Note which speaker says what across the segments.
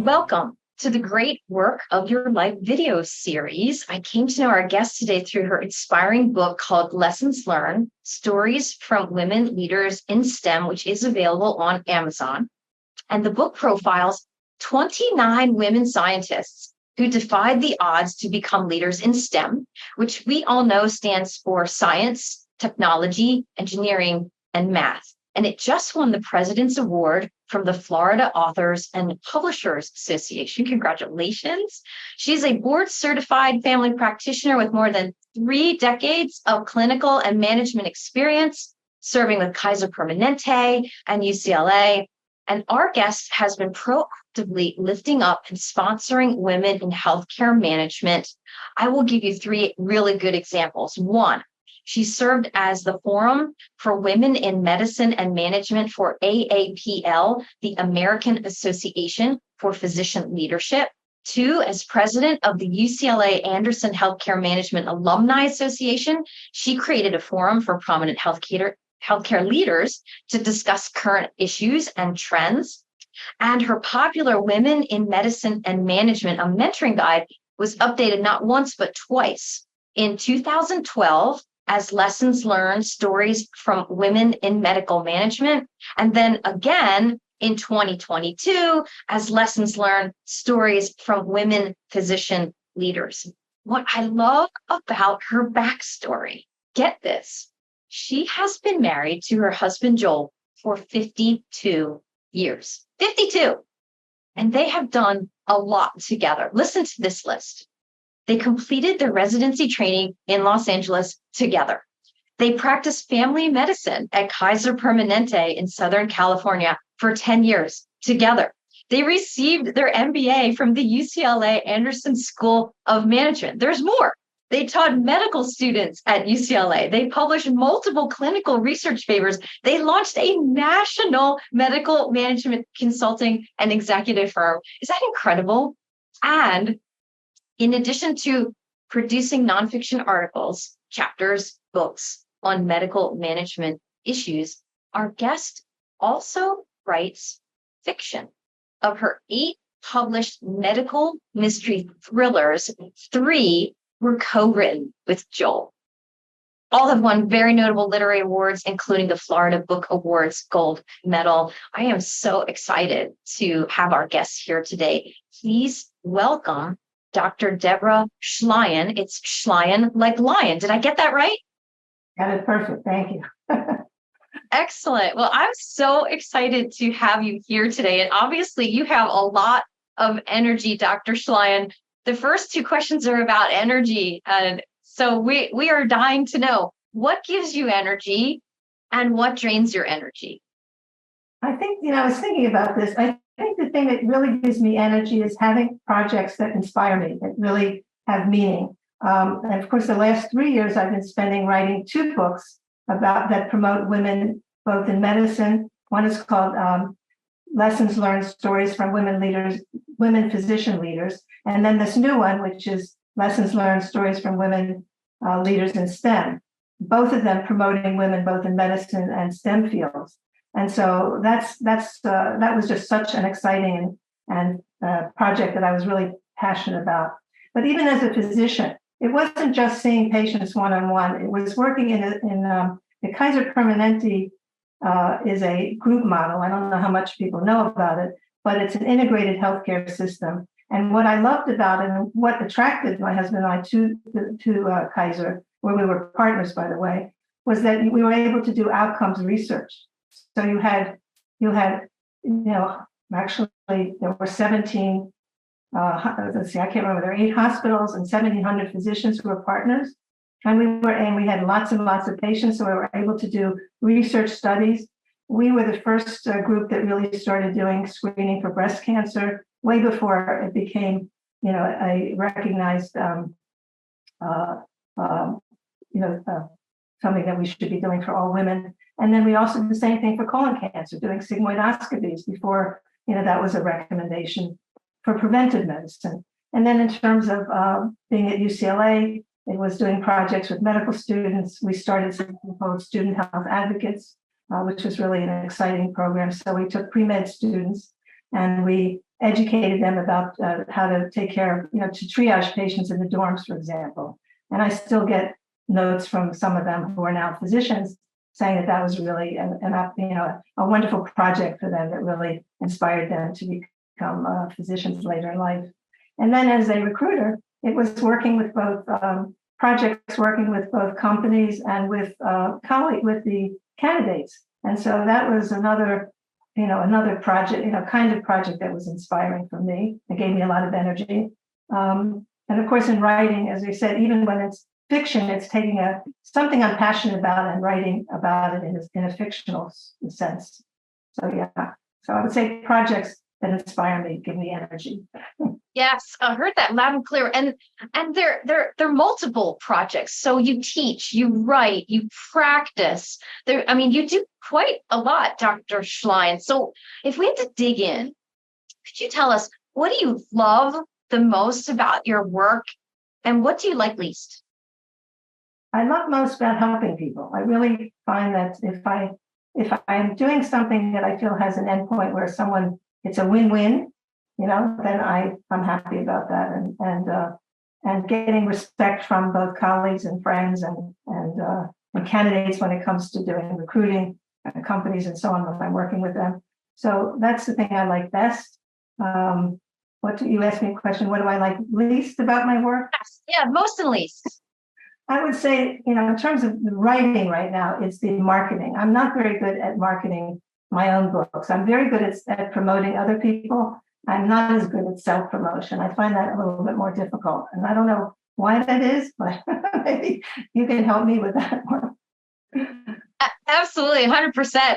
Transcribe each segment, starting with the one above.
Speaker 1: Welcome to the Great Work of Your Life video series. I came to know our guest today through her inspiring book called Lessons Learned, Stories from Women Leaders in STEM, which is available on Amazon. And the book profiles 29 women scientists who defied the odds to become leaders in STEM, which we all know stands for science, technology, engineering, and math. And it just won the President's Award from the Florida Authors and Publishers Association. Congratulations. She's a board-certified family practitioner with more than 3 decades of clinical and management experience, serving with Kaiser Permanente and UCLA. And our guest has been proactively lifting up and sponsoring women in healthcare management. I will give you 3 really good examples. 1, she served as the Forum for Women in Medicine and Management for AAPL, the American Association for Physician Leadership. 2, as president of the UCLA Anderson Healthcare Management Alumni Association, she created a forum for prominent healthcare leaders to discuss current issues and trends. And her popular Women in Medicine and Management, a mentoring guide, was updated not once, but twice. In 2012, as Lessons Learned, Stories from Women in Medical Management, and then again in 2022 as Lessons Learned, Stories from Women Physician Leaders. What I love about her backstory, get this, she has been married to her husband, Joel, for 52 years. 52! And they have done a lot together. Listen to this list. They completed their residency training in Los Angeles together. They practiced family medicine at Kaiser Permanente in Southern California for 10 years together. They received their MBA from the UCLA Anderson School of Management. There's more. They taught medical students at UCLA. They published multiple clinical research papers. They launched a national medical management consulting and executive firm. Is that incredible? And in addition to producing nonfiction articles, chapters, books on medical management issues, our guest also writes fiction. Of her 8 published medical mystery thrillers, 3 were co-written with Joel. All have won very notable literary awards, including the Florida Book Awards Gold Medal. I am so excited to have our guests here today. Please welcome Dr. Deborah Shlian. It's Shlian like lion. Did I get that right?
Speaker 2: Got it perfect. Thank you.
Speaker 1: Excellent. Well, I'm so excited to have you here today. And obviously, you have a lot of energy, Dr. Shlian. The first 2 questions are about energy. And so we are dying to know what gives you energy and what drains your energy.
Speaker 2: I think, I was thinking about this. I think the thing that really gives me energy is having projects that inspire me, that really have meaning. And of course, the last 3 years I've been spending writing 2 books that promote women, both in medicine. One is called Lessons Learned, Stories from Women Physician Leaders. And then this new one, which is Lessons Learned, Stories from Women Leaders in STEM. Both of them promoting women both in medicine and STEM fields. And so that was just such an exciting and project that I was really passionate about. But even as a physician, it wasn't just seeing patients one-on-one. It was working in the Kaiser Permanente is a group model. I don't know how much people know about it, but it's an integrated healthcare system. And what I loved about it and what attracted my husband and I to Kaiser, where we were partners, by the way, was that we were able to do outcomes research. So you had, actually there were 17, let's see, I can't remember, there were 8 hospitals and 1,700 physicians who were partners. And we had lots and lots of patients, so we were able to do research studies. We were the first group that really started doing screening for breast cancer way before it became, a recognized, something that we should be doing for all women. And then we also did the same thing for colon cancer, doing sigmoidoscopies before, that was a recommendation for preventive medicine. And then in terms of being at UCLA, it was doing projects with medical students. We started something called Student Health Advocates, which was really an exciting program. So we took pre-med students and we educated them about how to take care of, to triage patients in the dorms, for example. And I still get notes from some of them who are now physicians saying that was really a wonderful project for them that really inspired them to become physicians later in life. And then as a recruiter, it was working with both projects, working with both companies and with with the candidates. And so that was another project, kind of project that was inspiring for me. It gave me a lot of energy. And of course, in writing, as I said, even when it's fiction, it's taking something I'm passionate about and writing about it in a fictional sense. So yeah, so I would say projects that inspire me, give me energy.
Speaker 1: Yes, I heard that loud and clear. And they're multiple projects. So you teach, you write, you practice. You do quite a lot, Dr. Shlian. So if we had to dig in, could you tell us, what do you love the most about your work, and what do you like least?
Speaker 2: I love most about helping people. I really find that if I'm doing something that I feel has an endpoint where it's a win-win, then I'm happy about that, and getting respect from both colleagues and friends and candidates when it comes to doing recruiting companies and so on when I'm working with them. So that's the thing I like best. You asked me a question, what do I like least about my work?
Speaker 1: Yes. Yeah, most and least.
Speaker 2: I would say, in terms of writing right now, it's the marketing. I'm not very good at marketing my own books. I'm very good at promoting other people. I'm not as good at self-promotion. I find that a little bit more difficult. And I don't know why that is, but maybe you can help me with that one.
Speaker 1: Absolutely, 100%.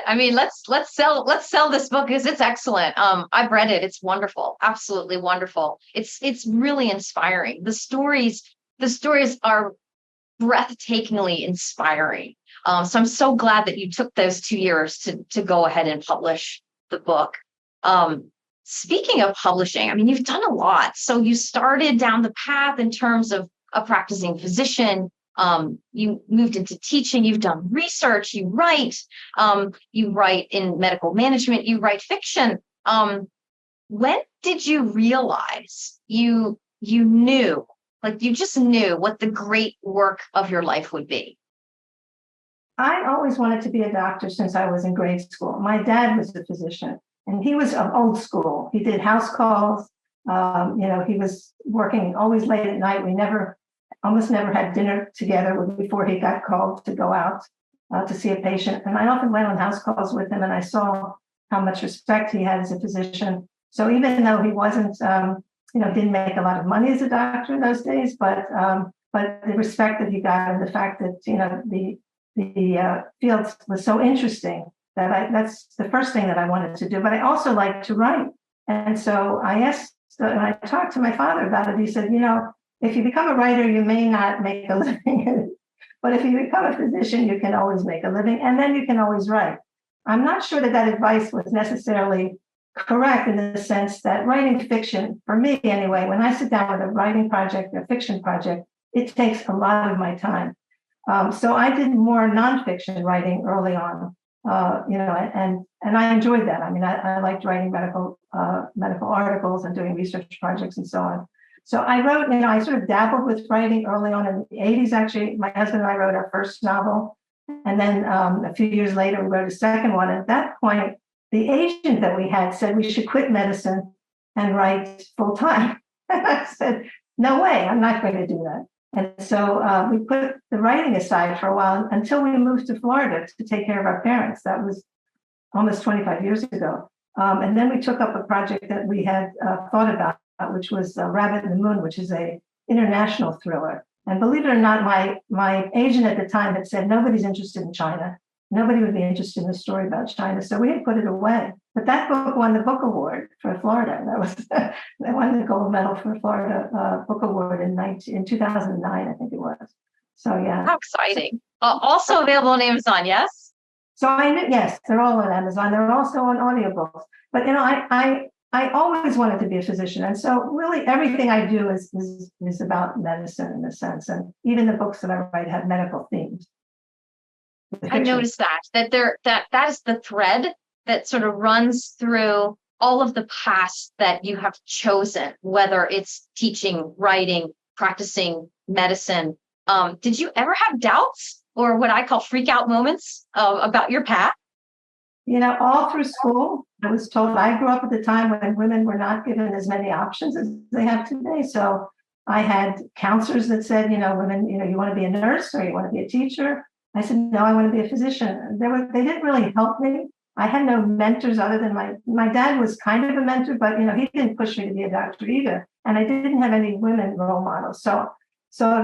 Speaker 1: Let's sell this book because it's excellent. I've read it. It's wonderful. Absolutely wonderful. It's really inspiring. The stories are breathtakingly inspiring. So I'm so glad that you took those 2 years to go ahead and publish the book. Speaking of publishing, you've done a lot. So you started down the path in terms of a practicing physician. You moved into teaching, you've done research, you write in medical management, you write fiction. When did you realize you knew, you just knew what the great work of your life would be?
Speaker 2: I always wanted to be a doctor since I was in grade school. My dad was a physician, and he was of old school. He did house calls. He was working always late at night. We almost never had dinner together before he got called to go out to see a patient. And I often went on house calls with him, and I saw how much respect he had as a physician. So even though he wasn't, didn't make a lot of money as a doctor in those days, but the respect that he got and the fact that, the field was so interesting that's the first thing that I wanted to do. But I also like to write. And so I talked to my father about it. He said, if you become a writer, you may not make a living, but if you become a physician, you can always make a living, and then you can always write. I'm not sure that advice was necessarily correct in the sense that writing fiction, for me anyway, when I sit down with a writing project, a fiction project, it takes a lot of my time. So I did more nonfiction writing early on, and I enjoyed that. I liked writing medical articles and doing research projects and so on. So I wrote, I sort of dabbled with writing early on in the 80s. Actually, my husband and I wrote our first novel. And then a few years later, we wrote a second one. At that point, the agent that we had said we should quit medicine and write full time. And I said, no way, I'm not going to do that. And so we put the writing aside for a while until we moved to Florida to take care of our parents. That was almost 25 years ago. And then we took up a project that we had thought about, which was Rabbit in the Moon, which is a international thriller. And believe it or not, my agent at the time had said, nobody's interested in China. Nobody would be interested in a story about China. So we had put it away. But that book won the book award for Florida. They won the gold medal for Florida book award in 2009, I think it was. So yeah.
Speaker 1: How exciting. Also available on Amazon, yes?
Speaker 2: So yes, they're all on Amazon. They're also on audiobooks. But I always wanted to be a physician. And so really everything I do is about medicine in a sense. And even the books that I write have medical themes.
Speaker 1: I noticed that is the thread that sort of runs through all of the paths that you have chosen, whether it's teaching, writing, practicing medicine, did you ever have doubts or what I call freak out moments about your path?
Speaker 2: All through school, I was told I grew up at the time when women were not given as many options as they have today. So I had counselors that said, women, you want to be a nurse or you want to be a teacher. I said, no, I want to be a physician. They didn't really help me. I had no mentors other than my dad was kind of a mentor, but he didn't push me to be a doctor either. And I didn't have any women role models. So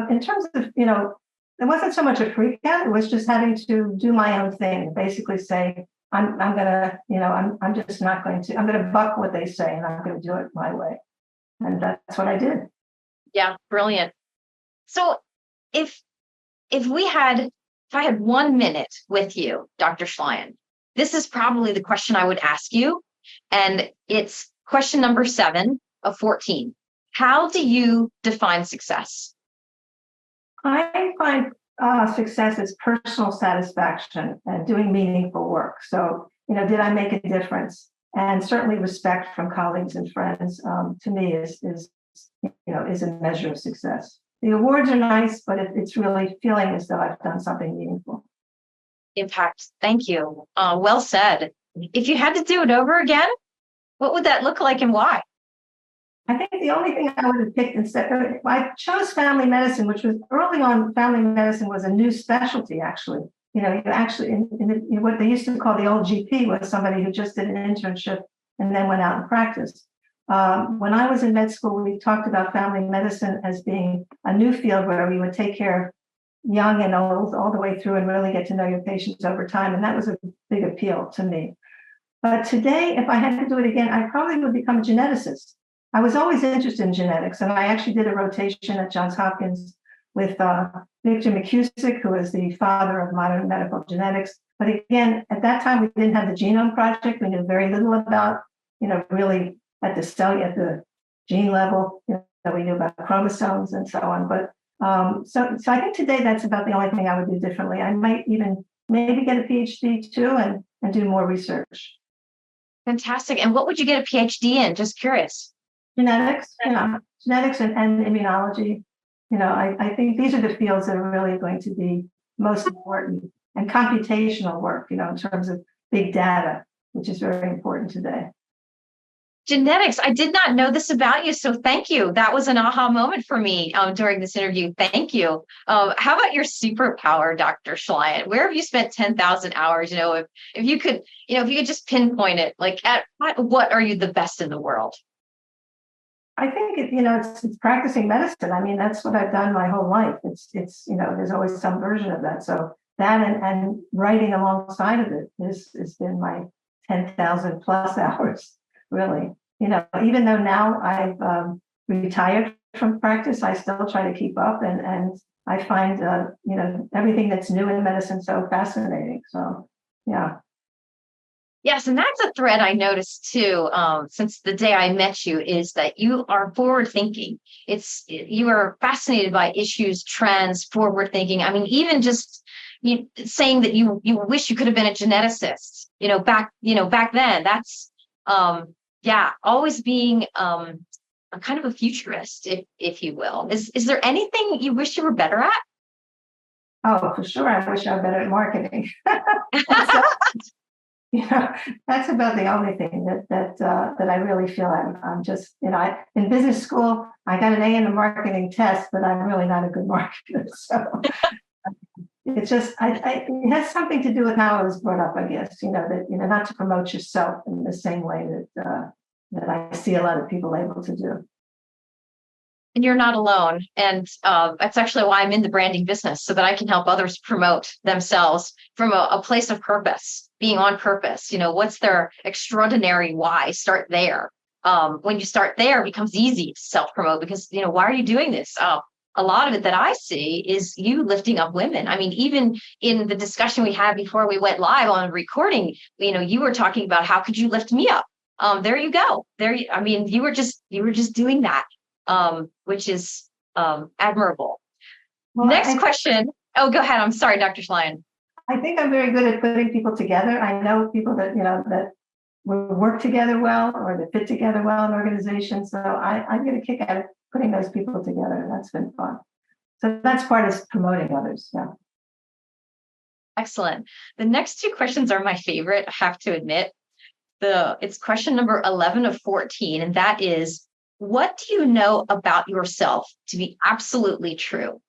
Speaker 2: in terms of, it wasn't so much a freak out. It was just having to do my own thing, basically say, I'm gonna, I'm just not going to, I'm gonna buck what they say and I'm gonna do it my way. And that's what I did.
Speaker 1: Yeah, brilliant. So if I had 1 minute with you, Dr. Shlian, this is probably the question I would ask you. And it's question number 7 of 14. How do you define success?
Speaker 2: I find success is personal satisfaction and doing meaningful work. So, did I make a difference? And certainly respect from colleagues and friends, to me is a measure of success. The awards are nice, but it's really feeling as though I've done something meaningful.
Speaker 1: Impact. Thank you. Well said. If you had to do it over again, what would that look like and why?
Speaker 2: I think the only thing I would have picked instead, I chose family medicine, which was early on. Family medicine was a new specialty, actually. You actually, what they used to call the old GP was somebody who just did an internship and then went out and practiced. When I was in med school, we talked about family medicine as being a new field where we would take care of young and old all the way through and really get to know your patients over time. And that was a big appeal to me. But today, if I had to do it again, I probably would become a geneticist. I was always interested in genetics, and I actually did a rotation at Johns Hopkins with Victor McCusick, who is the father of modern medical genetics. But again, at that time, we didn't have the Genome Project. We knew very little about, really at the gene level. We knew about chromosomes and so on. But so I think today that's about the only thing I would do differently. I might even maybe get a PhD too and do more research.
Speaker 1: Fantastic. And what would you get a PhD in? Just curious.
Speaker 2: Genetics, genetics and immunology. I think these are the fields that are really going to be most important, and computational work, in terms of big data, which is very important today.
Speaker 1: Genetics. I did not know this about you, so thank you. That was an aha moment for me during this interview. Thank you. How about your superpower, Dr. Shlian? Where have you spent 10,000 hours? If you could, if you could just pinpoint it, like at what are you the best in the world?
Speaker 2: I think it's practicing medicine. I mean, that's what I've done my whole life. It's there's always some version of that. So that and writing alongside of it has been my 10,000 plus hours, really. Even though now I've retired from practice, I still try to keep up, and I find everything that's new in medicine so fascinating. So yeah.
Speaker 1: Yes, and that's a thread I noticed too, since the day I met you, is that you are forward thinking. You are fascinated by issues, trends, forward thinking. I mean, even just saying that you wish you could have been a geneticist, back then. That's always being a kind of a futurist, if you will. Is there anything you wish you were better at?
Speaker 2: Oh, for sure. I wish I were better at marketing. That's about the only thing that I really feel I'm just, in business school, I got an A in the marketing test, but I'm really not a good marketer. So it's just, it has something to do with how I was brought up, I guess, that, not to promote yourself in the same way that I see a lot of people able to do.
Speaker 1: And you're not alone. And that's actually why I'm in the branding business, so that I can help others promote themselves from a place of purpose, being on purpose. What's their extraordinary why? Start there. When you start there, it becomes easy to self-promote because, why are you doing this? A lot of it that I see is you lifting up women. I mean, even in the discussion we had before we went live on recording, you were talking about how could you lift me up? There you go. You were just doing that. Which is admirable. Well, next question. Oh, go ahead. I'm sorry, Dr. Shlian.
Speaker 2: I think I'm very good at putting people together. I know people that work together well or that fit together well in organizations. So I get a kick out of putting those people together. That's been fun. So that's part of promoting others. Yeah.
Speaker 1: Excellent. The next two questions are my favorite, I have to admit. It's question number 11 of 14, and that is, what do you know about yourself to be absolutely true?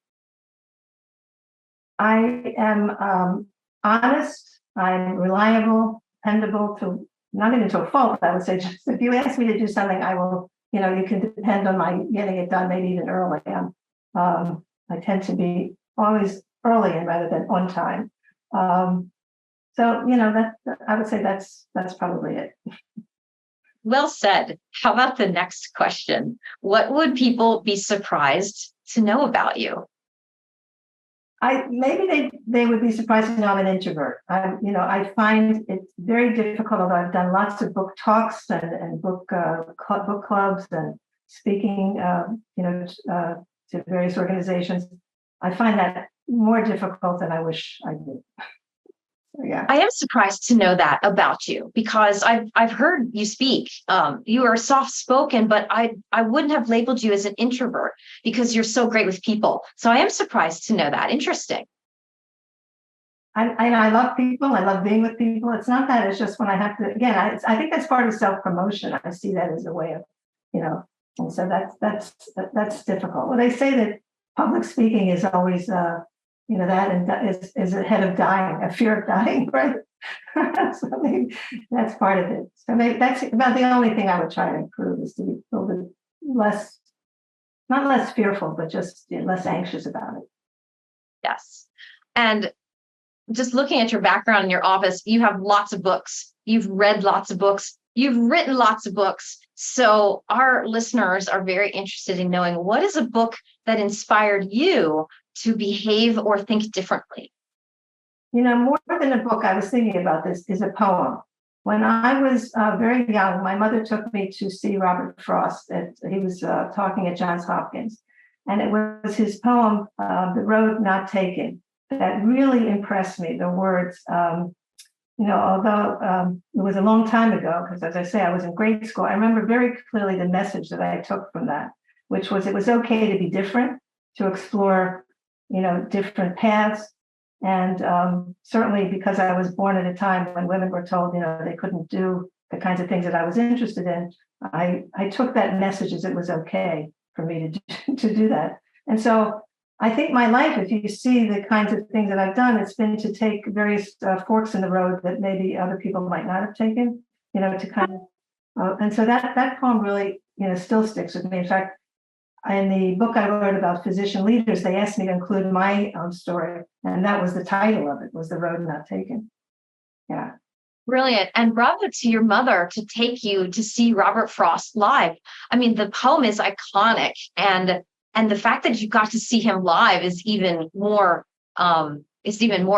Speaker 2: I am honest. I'm reliable, dependable to not even to a fault. I would say, just if you ask me to do something, I will. You can depend on my getting it done, maybe even early. I tend to be always early and rather than on time. So that I would say that's probably it.
Speaker 1: Well said. How about the next question? What would people be surprised to know about you?
Speaker 2: Maybe they would be surprised to know I'm an introvert. I find it very difficult, although I've done lots of book talks and book clubs and speaking, to various organizations. I find that more difficult than I wish I did. Yeah.
Speaker 1: I am surprised to know that about you, because I've heard you speak. You are soft spoken, but I wouldn't have labeled you as an introvert because you're so great with people. So I am surprised to know that. Interesting.
Speaker 2: I love people. I love being with people. It's not that. It's just when I have to. Again, I think that's part of self-promotion. I see that as a way of, and so that's difficult. Well, they say that public speaking is always. That and is ahead of dying, a fear of dying, right? So maybe that's part of it. So maybe that's about the only thing I would try to improve, is to be a little bit less, not less fearful, but just less anxious about it.
Speaker 1: Yes. And just looking at your background in your office, you have lots of books. You've read lots of books. You've written lots of books. So our listeners are very interested in knowing, what is a book that inspired you to behave or think differently?
Speaker 2: More than a book, I was thinking about this, is a poem. When I was very young, my mother took me to see Robert Frost. He was talking at Johns Hopkins. And it was his poem, The Road Not Taken, that really impressed me. The words, although it was a long time ago, because as I say, I was in grade school, I remember very clearly the message that I took from that, which was it was okay to be different, to explore different paths. And certainly because I was born at a time when women were told, they couldn't do the kinds of things that I was interested in, I took that message as it was okay for me to do that. And so I think my life, if you see the kinds of things that I've done, it's been to take various forks in the road that maybe other people might not have taken, to kind of, and so that poem really, still sticks with me. In fact, in the book I wrote about physician leaders, they asked me to include my own story, and that was the title of it, was The Road Not Taken. Yeah.
Speaker 1: Brilliant. And bravo to your mother to take you to see Robert Frost live. I mean, the poem is iconic, and the fact that you got to see him live is even more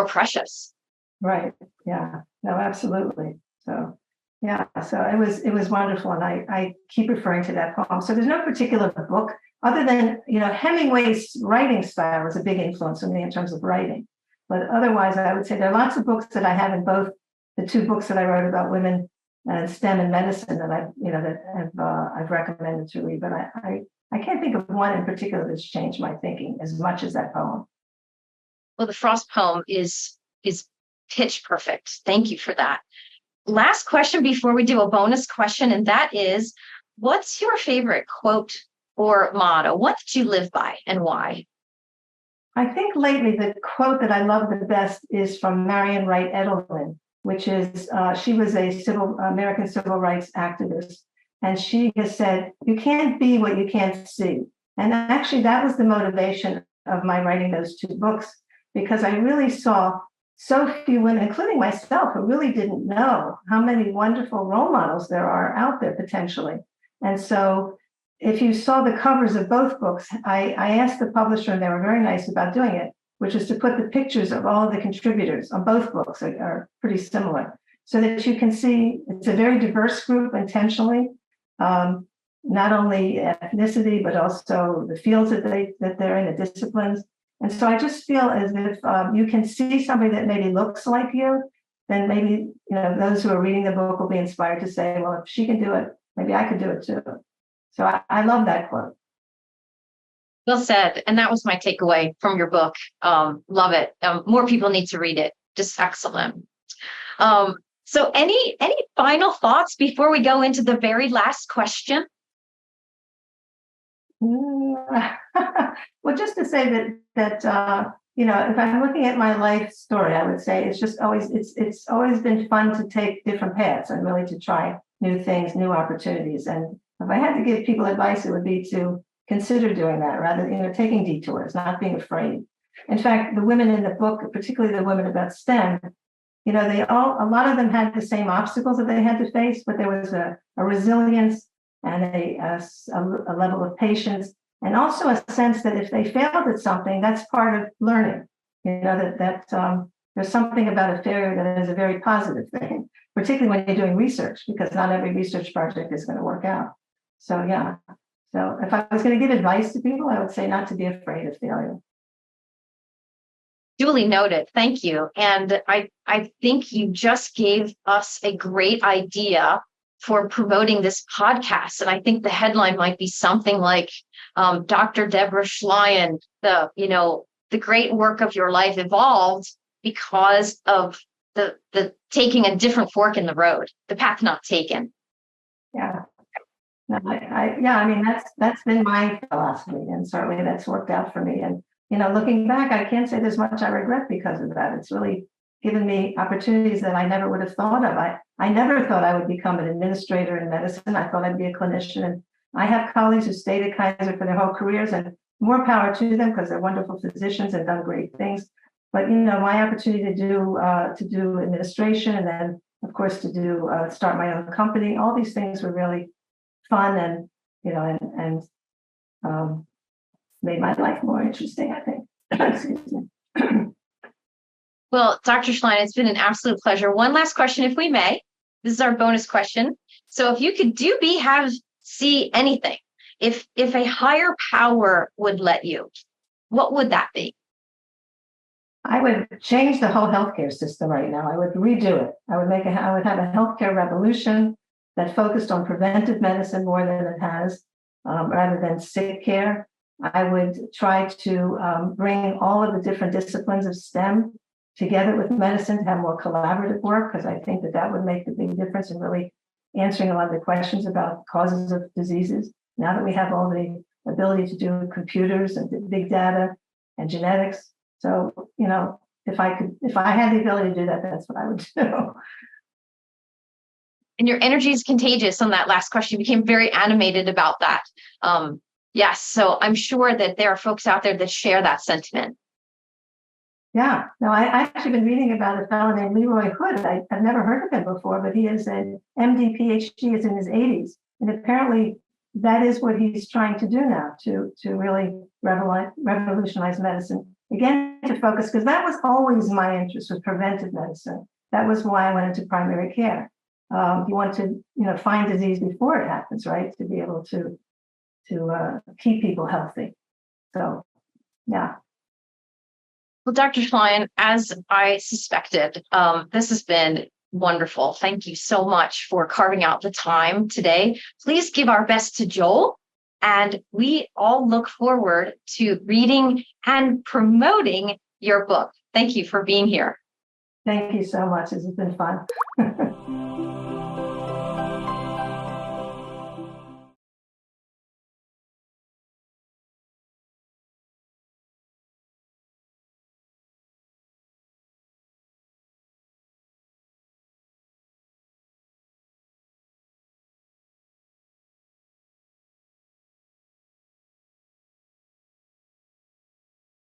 Speaker 1: precious.
Speaker 2: Right. Yeah. No, absolutely. So yeah, so it was wonderful, and I keep referring to that poem. So there's no particular book other than, Hemingway's writing style is a big influence on me in terms of writing. But otherwise, I would say there are lots of books that I have in both the two books that I wrote about women and STEM and medicine that I've recommended to read. But I can't think of one in particular that's changed my thinking as much as that poem.
Speaker 1: Well, the Frost poem is pitch perfect. Thank you for that. Last question before we do a bonus question, and that is, what's your favorite quote or motto? What did you live by and why?
Speaker 2: I think lately the quote that I love the best is from Marian Wright Edelman, which is, she was a American civil rights activist. And she has said, you can't be what you can't see. And actually that was the motivation of my writing those two books, because I really saw so few women, including myself, who really didn't know how many wonderful role models there are out there potentially. And so if you saw the covers of both books, I asked the publisher, and they were very nice about doing it, which is to put the pictures of all of the contributors on both books that are pretty similar, so that you can see it's a very diverse group intentionally, not only ethnicity, but also the fields that they're in, the disciplines. And so I just feel as if you can see somebody that maybe looks like you, then maybe, those who are reading the book will be inspired to say, well, if she can do it, maybe I could do it too. So I love that quote.
Speaker 1: Well said. And that was my takeaway from your book. Love it. More people need to read it. Just excellent. So any final thoughts before we go into the very last question?
Speaker 2: Well, just to say that if I'm looking at my life story, I would say it's always been fun to take different paths and really to try new things, new opportunities. And if I had to give people advice, it would be to consider doing that rather than taking detours, not being afraid. In fact, the women in the book, particularly the women about STEM, a lot of them had the same obstacles that they had to face, but there was a resilience and a level of patience, and also a sense that if they failed at something, that's part of learning. That there's something about a failure that is a very positive thing, particularly when you're doing research, because not every research project is going to work out. So yeah. So if I was going to give advice to people, I would say not to be afraid of failure.
Speaker 1: Duly noted. Thank you. And I think you just gave us a great idea for promoting this podcast. And I think the headline might be something like Dr. Deborah Shlian, the great work of your life evolved because of the taking a different fork in the road, the path not taken.
Speaker 2: Yeah. No, I mean, that's been my philosophy, and certainly that's worked out for me. And looking back, I can't say there's much I regret because of that. It's really given me opportunities that I never would have thought of. I never thought I would become an administrator in medicine. I thought I'd be a clinician. And I have colleagues who stayed at Kaiser for their whole careers, and more power to them because they're wonderful physicians and done great things. But my opportunity to do administration, and then of course to start my own company, all these things were really fun and made my life more interesting, I think. Excuse me.
Speaker 1: Well, Dr. Shlian, it's been an absolute pleasure. One last question, if we may. This is our bonus question. So if you could see anything, if a higher power would let you, what would that be?
Speaker 2: I would change the whole healthcare system right now. I would redo it. I would have a healthcare revolution that focused on preventive medicine more than it has, rather than sick care. I would try to bring all of the different disciplines of STEM together with medicine to have more collaborative work, because I think that would make a big difference in really answering a lot of the questions about causes of diseases. Now that we have all the ability to do computers and big data and genetics. So, if I had the ability to do that, that's what I would do.
Speaker 1: And your energy is contagious on that last question. You became very animated about that. Yes. So I'm sure that there are folks out there that share that sentiment.
Speaker 2: Yeah. No, I've actually been reading about a fellow named Leroy Hood. I've never heard of him before, but he is an MD, PhD, is in his 80s. And apparently that is what he's trying to do now, to really revolutionize medicine. Again, to focus, because that was always my interest with preventive medicine. That was why I went into primary care. You want to, find disease before it happens, right? To be able to keep people healthy. So, yeah.
Speaker 1: Well, Dr. Shlian, as I suspected, this has been wonderful. Thank you so much for carving out the time today. Please give our best to Joel, and we all look forward to reading and promoting your book. Thank you for being here.
Speaker 2: Thank you so much. This has been fun.